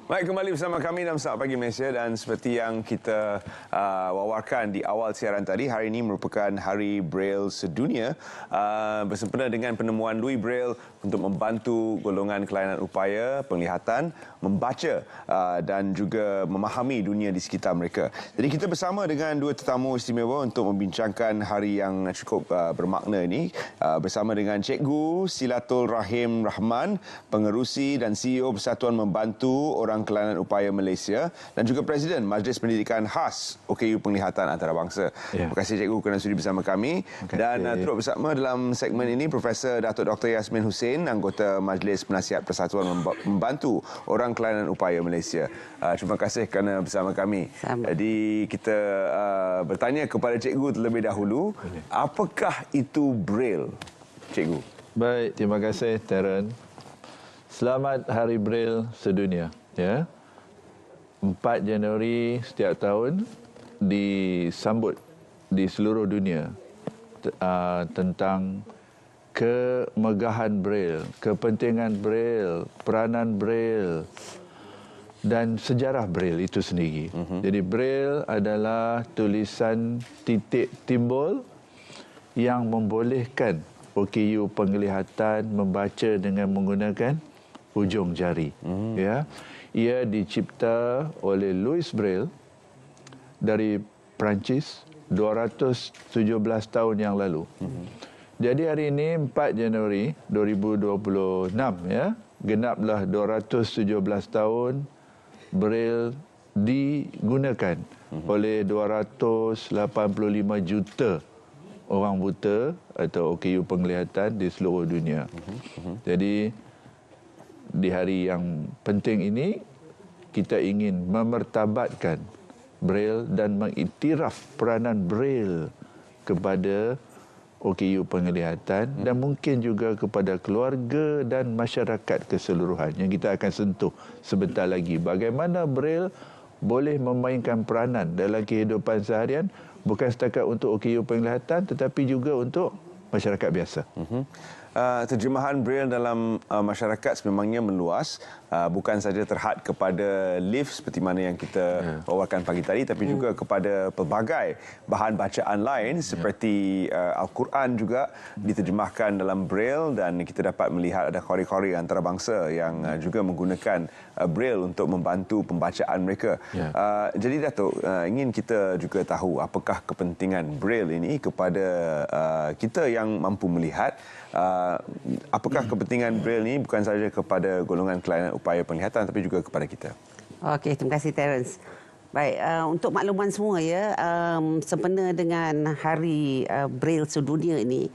Baik, kembali bersama kami dalam Selamat Pagi Malaysia, dan seperti yang kita wawarkan di awal siaran tadi, hari ini merupakan Hari Braille Sedunia bersempena dengan penemuan Louis Braille untuk membantu golongan kelainan upaya penglihatan membaca dan juga memahami dunia di sekitar mereka. Jadi kita bersama dengan dua tetamu istimewa untuk membincangkan hari yang cukup bermakna ini bersama dengan Cikgu Silatul Rahim Rahman, Pengerusi dan CEO Persatuan Membantu Orang Kelainan Upaya Malaysia, dan juga Presiden Majlis Pendidikan Khas OKU Penglihatan Antarabangsa. Ya. Terima kasih Cikgu kerana sudi bersama kami. Dan turut bersama dalam segmen ini Profesor Datuk Dr. Yasmin Hussein, anggota Majlis Penasihat Persatuan Membantu Orang Kelainan Upaya Malaysia. Terima kasih kerana bersama kami. Jadi kita bertanya kepada Cikgu terlebih dahulu, apakah itu Braille, Cikgu? Baik, terima kasih Terence. Selamat Hari Braille Sedunia. Ya. 4 Januari setiap tahun disambut di seluruh dunia tentang kemegahan Braille, kepentingan Braille, peranan Braille dan sejarah Braille itu sendiri. Jadi Braille adalah tulisan titik timbul yang membolehkan OKU penglihatan membaca dengan menggunakan ujung jari. Ya. Ia dicipta oleh Louis Braille dari Perancis 217 tahun yang lalu. Jadi hari ini 4 Januari 2026 ya, genaplah 217 tahun Braille digunakan oleh 285 juta orang buta atau OKU penglihatan di seluruh dunia. Jadi di hari yang penting ini kita ingin memertabatkan Braille dan mengiktiraf peranan Braille kepada OKU penglihatan dan mungkin juga kepada keluarga dan masyarakat keseluruhan yang kita akan sentuh sebentar lagi. Bagaimana Braille boleh memainkan peranan dalam kehidupan seharian, bukan setakat untuk OKU penglihatan tetapi juga untuk masyarakat biasa. Terjemahan Braille dalam masyarakat sememangnya meluas, bukan saja terhad kepada lift seperti mana yang kita wawarkan pagi tadi, tapi juga kepada pelbagai bahan bacaan lain seperti Al-Quran juga diterjemahkan dalam Braille, dan kita dapat melihat ada khori-khori antarabangsa yang juga menggunakan Braille untuk membantu pembacaan mereka. Jadi Datuk, ingin kita juga tahu apakah kepentingan Braille ini kepada kita yang mampu melihat. Apakah kepentingan Braille ini bukan saja kepada golongan kelainan upaya penglihatan tapi juga kepada kita? Okey, terima kasih Terence. Baik, untuk makluman semua ya, sempena dengan Hari Braille Sedunia ini,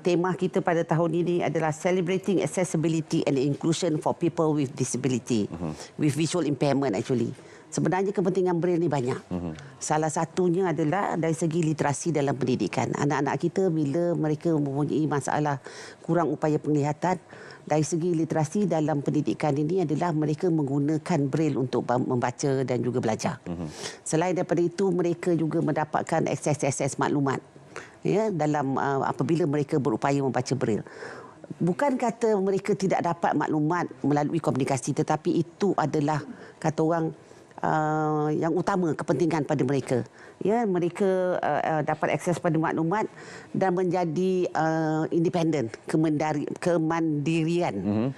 tema kita pada tahun ini adalah Celebrating Accessibility and Inclusion for People with Disability, with Visual Impairment actually. Sebenarnya kepentingan Braille ni banyak. Salah satunya adalah dari segi literasi dalam pendidikan. Anak-anak kita bila mereka mempunyai masalah kurang upaya penglihatan, dari segi literasi dalam pendidikan ini adalah mereka menggunakan Braille untuk membaca dan juga belajar. Selain daripada itu, mereka juga mendapatkan akses maklumat ya, dalam apabila mereka berupaya membaca Braille. Bukan kata mereka tidak dapat maklumat melalui komunikasi, tetapi itu adalah kata orang yang utama kepentingan pada mereka. Ya, mereka dapat akses pada maklumat dan menjadi independen, kemandirian.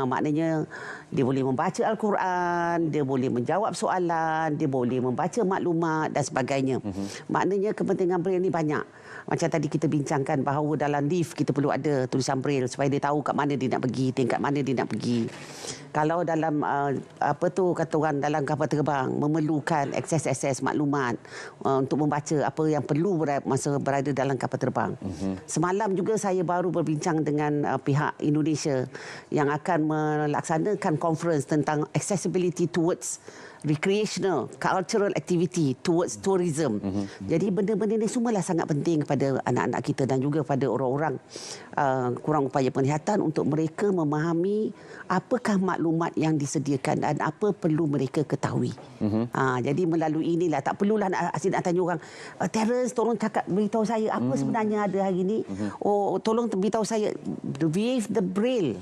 Maknanya dia boleh membaca Al-Quran, dia boleh menjawab soalan, dia boleh membaca maklumat dan sebagainya. Maknanya kepentingan Braille ini banyak. Macam tadi kita bincangkan bahawa dalam lift kita perlu ada tulisan Braille supaya dia tahu kat mana dia nak pergi, tingkat mana dia nak pergi. Kalau dalam kata orang dalam kapal terbang memerlukan akses maklumat untuk membaca apa yang perlu masa berada dalam kapal terbang. Semalam juga saya baru berbincang dengan pihak Indonesia yang akan melaksanakan conference tentang accessibility towards recreational cultural activity towards tourism. Jadi benda-benda ini semualah sangat penting kepada anak-anak kita dan juga pada orang-orang kurang upaya penglihatan untuk mereka memahami apakah maklumat yang disediakan dan apa perlu mereka ketahui. Jadi melalui inilah, tak perlulah nak tanya orang, Terence tolong beritahu saya apa sebenarnya ada hari ini. Oh, tolong beritahu saya with the Braille.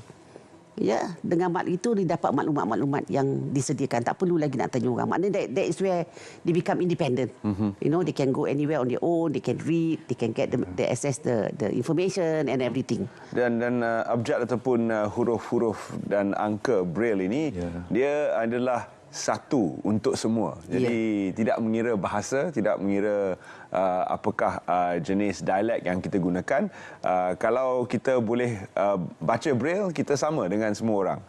Ya, dengan itu dia dapat maklumat-maklumat yang disediakan. Tak perlu lagi nak tanya orang. Maknanya that is where they become independent. You know, they can go anywhere on their own, they can read, they can get the access the information and everything. Dan abjad ataupun huruf-huruf dan angka Braille ini dia adalah satu untuk semua. Jadi tidak mengira bahasa, tidak mengira apakah jenis dialek yang kita gunakan. Kalau kita boleh baca Braille, kita sama dengan semua orang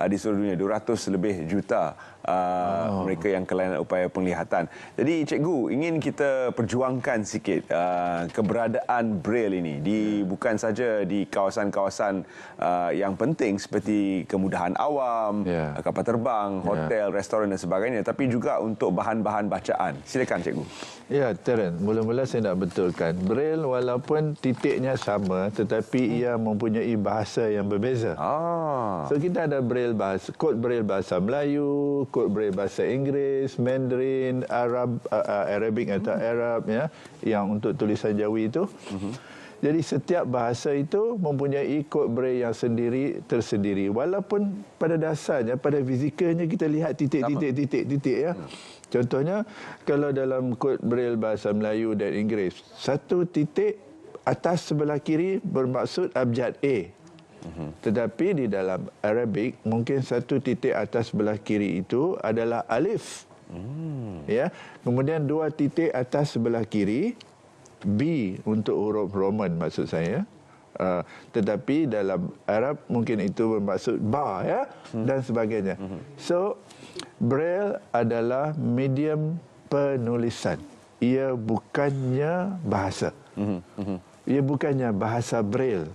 di seluruh dunia. 200 lebih juta mereka yang kelainan upaya penglihatan. Jadi cikgu, ingin kita perjuangkan sikit keberadaan Braille ini bukan saja di kawasan-kawasan yang penting seperti kemudahan awam, kapal terbang, hotel, restoran dan sebagainya, tapi juga untuk bahan-bahan bacaan. Silakan cikgu. Ya, Terence, mula-mula saya nak betulkan. Braille walaupun titiknya sama, tetapi ia mempunyai bahasa yang berbeza. So kita ada Braille bahasa, kod Braille bahasa Melayu, kod Braille bahasa Inggeris, Mandarin, Arabic atau Arab, ya, yang untuk tulisan Jawi itu. Jadi setiap bahasa itu mempunyai kod Braille yang tersendiri. Walaupun pada dasarnya, pada fizikalnya kita lihat titik-titik ya. Contohnya, kalau dalam kod Braille bahasa Melayu dan Inggeris, satu titik atas sebelah kiri bermaksud abjad A. Tetapi di dalam Arabic, mungkin satu titik atas sebelah kiri itu adalah alif. Ya. Kemudian dua titik atas sebelah kiri, B untuk huruf Roman maksud saya. Tetapi dalam Arab mungkin itu bermaksud ba, ya, dan sebagainya. So Braille adalah medium penulisan. Ia bukannya bahasa. Ia bukannya bahasa Braille.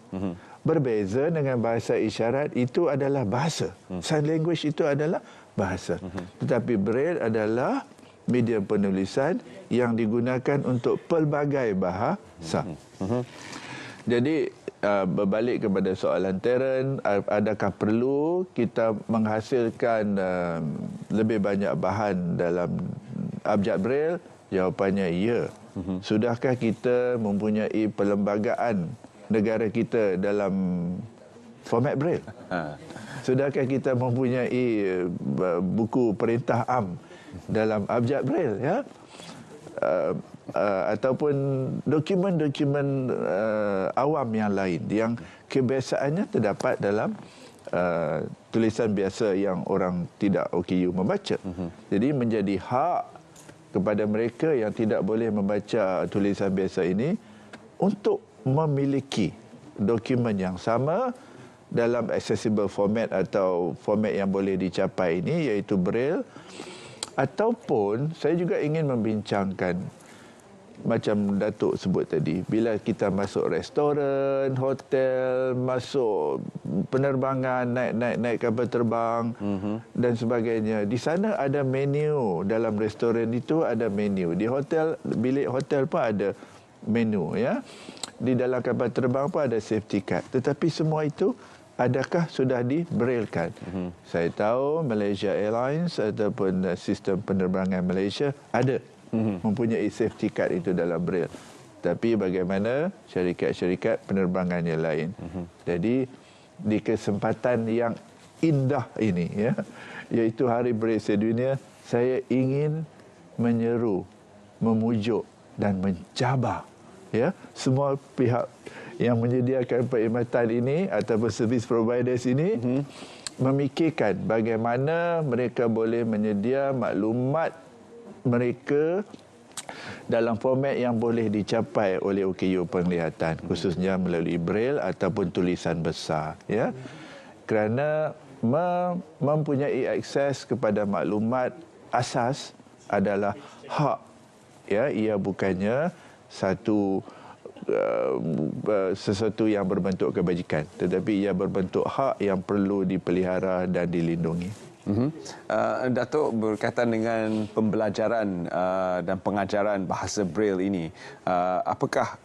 Berbeza dengan bahasa isyarat, itu adalah bahasa. Sign language itu adalah bahasa. Tetapi Braille adalah medium penulisan yang digunakan untuk pelbagai bahasa. Jadi berbalik kepada soalan Terence, adakah perlu kita menghasilkan lebih banyak bahan dalam abjad Braille? Jawapannya ya. Sudahkah kita mempunyai perlembagaan negara kita dalam format Braille? Sudahkah kita mempunyai buku perintah am dalam abjad Braille, ya? Ataupun dokumen-dokumen awam yang lain yang kebiasaannya terdapat dalam tulisan biasa yang orang tidak OKU membaca. Jadi menjadi hak kepada mereka yang tidak boleh membaca tulisan biasa ini untuk memiliki dokumen yang sama dalam accessible format atau format yang boleh dicapai ini, iaitu Braille. Ataupun saya juga ingin membincangkan, macam Datuk sebut tadi, bila kita masuk restoran, hotel, masuk penerbangan, naik kapal terbang dan sebagainya, di sana ada menu. Dalam restoran itu ada menu. Di hotel, bilik hotel pun ada menu, ya. Di dalam kapal terbang pun ada safety card. Tetapi semua itu adakah sudah di-braillekan? Saya tahu Malaysia Airlines ataupun sistem penerbangan Malaysia ada mempunyai safety card itu dalam Braille. Tapi bagaimana syarikat-syarikat penerbangan yang lain? Jadi di kesempatan yang indah ini, ya, iaitu Hari Braille Sedunia, saya ingin menyeru, memujuk dan mencabar, ya, semua pihak yang menyediakan perkhidmatan ini ataupun service providers ini memikirkan bagaimana mereka boleh menyedia maklumat mereka dalam format yang boleh dicapai oleh OKU penglihatan, khususnya melalui Braille ataupun tulisan besar, ya. Kerana mempunyai akses kepada maklumat asas adalah hak, ya. Ia bukannya sesuatu yang berbentuk kebajikan, tetapi ia berbentuk hak yang perlu dipelihara dan dilindungi. Datuk, berkaitan dengan pembelajaran dan pengajaran bahasa Braille ini, apakah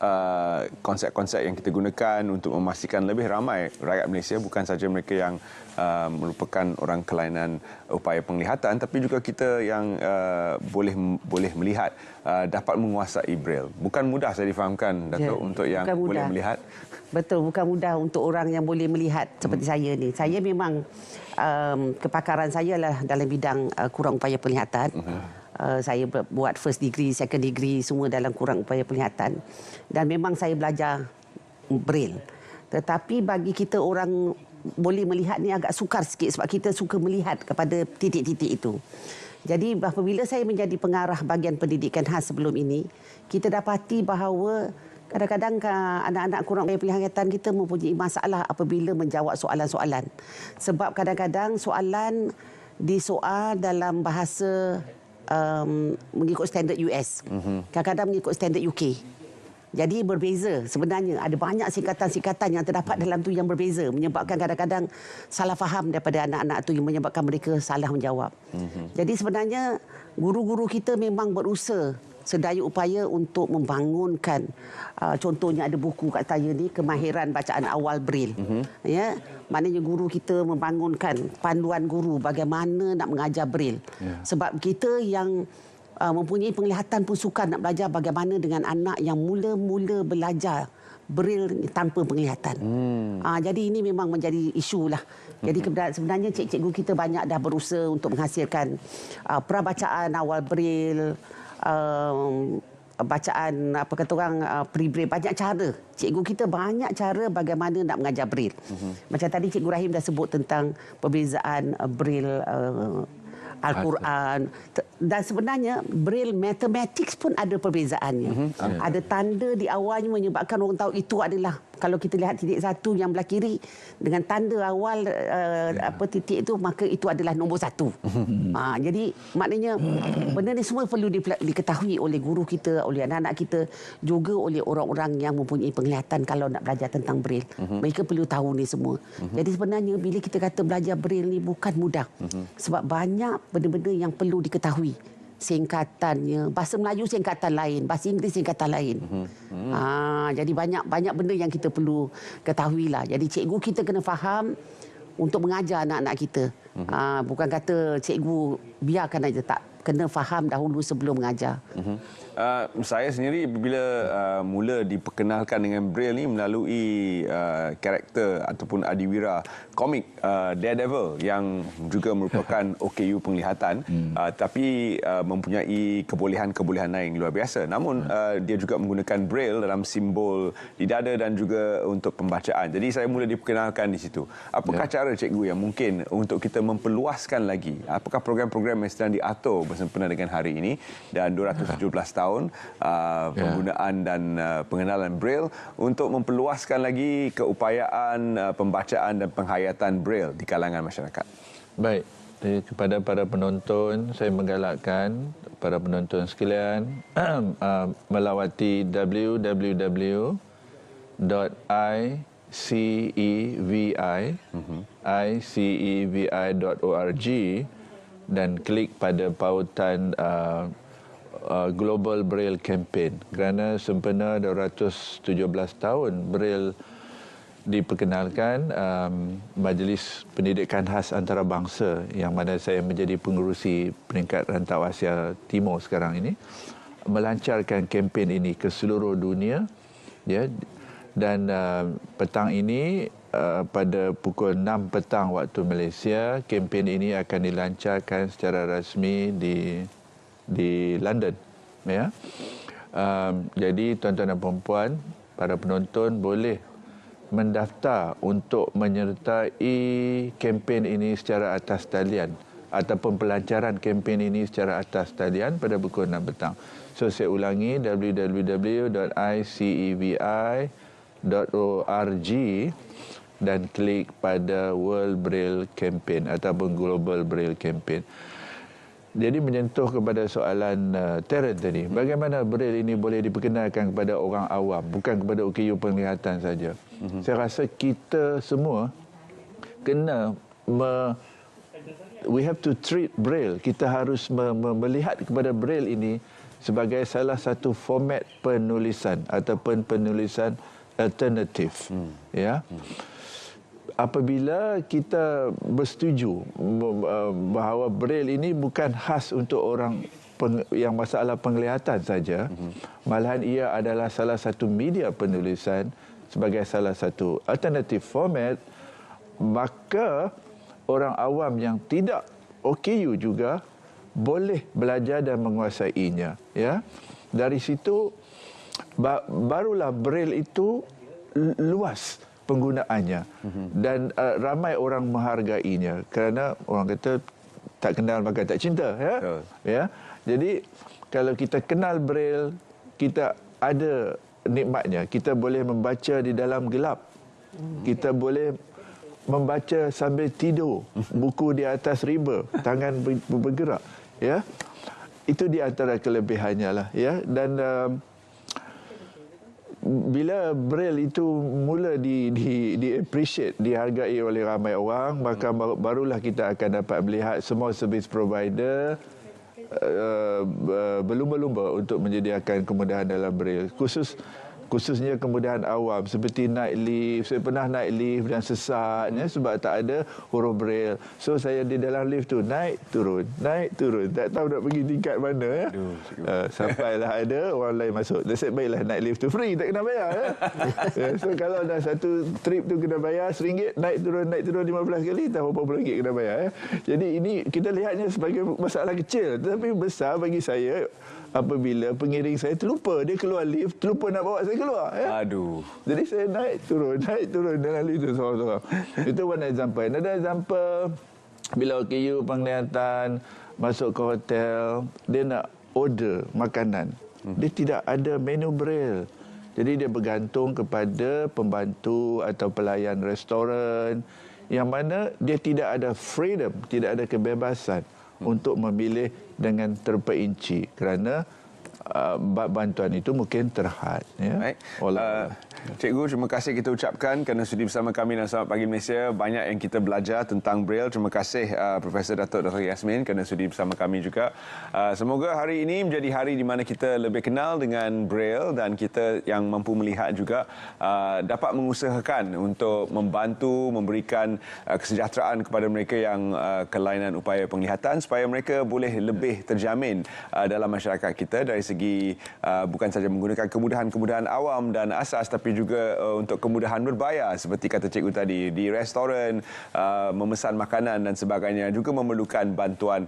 konsep-konsep yang kita gunakan untuk memastikan lebih ramai rakyat Malaysia, bukan saja mereka yang merupakan orang kelainan upaya penglihatan, tapi juga kita yang boleh melihat dapat menguasai Braille. Bukan mudah, saya difahamkan, Datuk, untuk yang boleh melihat. Betul, bukan mudah untuk orang yang boleh melihat seperti saya ni. Saya memang kepakaran saya lah dalam bidang kurang upaya penglihatan. Saya buat first degree, second degree, semua dalam kurang upaya penglihatan. Dan memang saya belajar Braille. Tetapi bagi kita orang boleh melihat ni agak sukar sikit sebab kita suka melihat kepada titik-titik itu. Jadi apabila saya menjadi pengarah bahagian pendidikan khas sebelum ini, kita dapati bahawa kadang-kadang anak-anak kurang upaya penglihatan kita mempunyai masalah apabila menjawab soalan-soalan. Sebab kadang-kadang soalan disoal dalam bahasa mengikut standard US. Kadang-kadang mengikut standard UK. Jadi berbeza sebenarnya. Ada banyak singkatan-singkatan yang terdapat dalam tu yang berbeza. Menyebabkan kadang-kadang salah faham daripada anak-anak tu yang menyebabkan mereka salah menjawab. Jadi sebenarnya guru-guru kita memang berusaha sedaya upaya untuk membangunkan, contohnya ada buku kat saya ni, Kemahiran Bacaan Awal Braille. Ya, maknanya guru kita membangunkan panduan guru bagaimana nak mengajar Braille. Sebab kita yang mempunyai penglihatan pun sukar nak belajar bagaimana dengan anak yang mula-mula belajar Braille tanpa penglihatan. Jadi ini memang menjadi isu lah. Jadi sebenarnya cikgu kita banyak dah berusaha untuk menghasilkan perabacaan awal Braille, bacaan apa kata orang pre-Braille, banyak cara. Cikgu kita banyak cara bagaimana nak mengajar Braille. Macam tadi Cikgu Rahim dah sebut tentang perbezaan Braille Al-Quran, dan sebenarnya Braille Mathematics pun ada perbezaannya. Ada tanda di awalnya menyebabkan orang tahu itu adalah, kalau kita lihat titik satu yang belah kiri dengan tanda awal titik itu, maka itu adalah nombor satu. Jadi maknanya benda ni semua perlu diketahui oleh guru kita, oleh anak-anak kita, juga oleh orang-orang yang mempunyai penglihatan kalau nak belajar tentang Braille. Mereka perlu tahu ni semua. Jadi sebenarnya bila kita kata belajar Braille ni bukan mudah. Sebab banyak benda-benda yang perlu diketahui. Singkatannya, bahasa Melayu singkatan lain, bahasa Inggeris singkatan lain. Jadi banyak benda yang kita perlu ketahui lah. Jadi cikgu kita kena faham untuk mengajar anak-anak kita. Bukan kata cikgu biarkan aja, tak, kena faham dahulu sebelum mengajar. Saya sendiri bila mula diperkenalkan dengan Braille ni melalui karakter ataupun adiwira komik Daredevil yang juga merupakan OKU penglihatan, tapi mempunyai kebolehan-kebolehan lain luar biasa. Namun dia juga menggunakan Braille dalam simbol di dada dan juga untuk pembacaan. Jadi saya mula diperkenalkan di situ. Apakah cara cikgu yang mungkin untuk kita memperluaskan lagi? Apakah program-program yang sedang diatur bersempena dengan hari ini dan 217 tahun penggunaan dan pengenalan Braille untuk memperluaskan lagi keupayaan pembacaan dan penghayatan Braille di kalangan masyarakat? Baik, kepada para penonton, saya menggalakkan para penonton sekalian melawati www.icevi.org dan klik pada pautan Global Braille Campaign, kerana sempena 217 tahun Braille diperkenalkan, Majlis Pendidikan Khas Antarabangsa yang mana saya menjadi pengerusi peringkat Rantau Asia Timur sekarang ini melancarkan kempen ini ke seluruh dunia, ya. Dan petang ini pada pukul 6 petang waktu Malaysia, kempen ini akan dilancarkan secara rasmi di London, ya. Jadi tuan-tuan dan puan-puan, para penonton boleh mendaftar untuk menyertai kempen ini secara atas talian ataupun pelancaran kempen ini secara atas talian pada pukul 6 petang. So saya ulangi, www.icevi.org dan klik pada World Braille Campaign ataupun Global Braille Campaign. Jadi menyentuh kepada soalan Terence tadi, bagaimana Braille ini boleh diperkenalkan kepada orang awam, bukan kepada OKU penglihatan saja. Saya rasa kita semua kena we have to treat Braille. Kita harus melihat kepada Braille ini sebagai salah satu format penulisan ataupun penulisan alternatif. Ya. Apabila kita bersetuju bahawa Braille ini bukan khas untuk orang yang masalah penglihatan saja, malahan ia adalah salah satu media penulisan sebagai salah satu alternatif format, maka orang awam yang tidak OKU juga boleh belajar dan menguasainya. Ya, dari situ barulah Braille itu luas penggunaannya dan ramai orang menghargainya kerana orang kata tak kenal maka tak cinta. Ya, ya. Jadi kalau kita kenal Braille, kita ada nikmatnya. Kita boleh membaca di dalam gelap. Kita boleh membaca sambil tidur, buku di atas riba, tangan bergerak. Ya, itu di antara kelebihannya lah. Ya, dan bila Braille itu mula di appreciate, dihargai oleh ramai orang, maka barulah kita akan dapat melihat semua servis provider berlumba-lumba untuk menyediakan kemudahan dalam Braille. Khususnya kemudahan awam seperti naik lift. Saya pernah naik lift dan sesat sebab tak ada huruf Braille. So saya di dalam lift tu naik turun. Tak tahu nak pergi tingkat mana. Ya. Sampailah ada orang lain masuk. Nasib baiklah naik lift tu free, tak kena bayar. Ya. So kalau dah satu trip tu kena bayar RM1, naik turun 15 kali, tak berapa ringgit kena bayar. Ya. Jadi ini kita lihatnya sebagai masalah kecil, tetapi besar bagi saya apabila pengiring saya terlupa, dia keluar lift, terlupa nak bawa saya keluar. Ya? Aduh. Jadi saya naik turun dalam lift tu seorang-seorang. Itu one example. Another example, bila OKU penglihatan masuk ke hotel, dia nak order makanan. Dia tidak ada menu Braille. Jadi dia bergantung kepada pembantu atau pelayan restoran yang mana dia tidak ada freedom, tidak ada kebebasan untuk memilih dengan terperinci kerana bantuan itu mungkin terhad. Ya. Baik. Cikgu, terima kasih kita ucapkan kerana sudi bersama kami dalam Selamat Pagi Malaysia. Banyak yang kita belajar tentang Braille. Terima kasih Profesor Datuk Dr. Yasmin kerana sudi bersama kami juga. Semoga hari ini menjadi hari di mana kita lebih kenal dengan Braille dan kita yang mampu melihat juga dapat mengusahakan untuk membantu, memberikan kesejahteraan kepada mereka yang kelainan upaya penglihatan supaya mereka boleh lebih terjamin dalam masyarakat kita dari segi bukan saja menggunakan kemudahan-kemudahan awam dan asas, tapi juga untuk kemudahan berbayar seperti kata cikgu tadi di restoran, memesan makanan dan sebagainya, juga memerlukan bantuan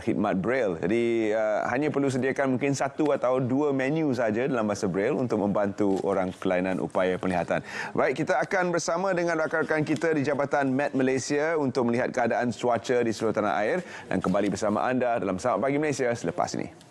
khidmat Braille. Jadi hanya perlu sediakan mungkin 1 atau 2 menu saja dalam bahasa Braille untuk membantu orang kelainan upaya penglihatan. Baik, kita akan bersama dengan rakan-rakan kita di Jabatan Met Malaysia untuk melihat keadaan cuaca di seluruh tanah air dan kembali bersama anda dalam Selamat Pagi Malaysia selepas ini.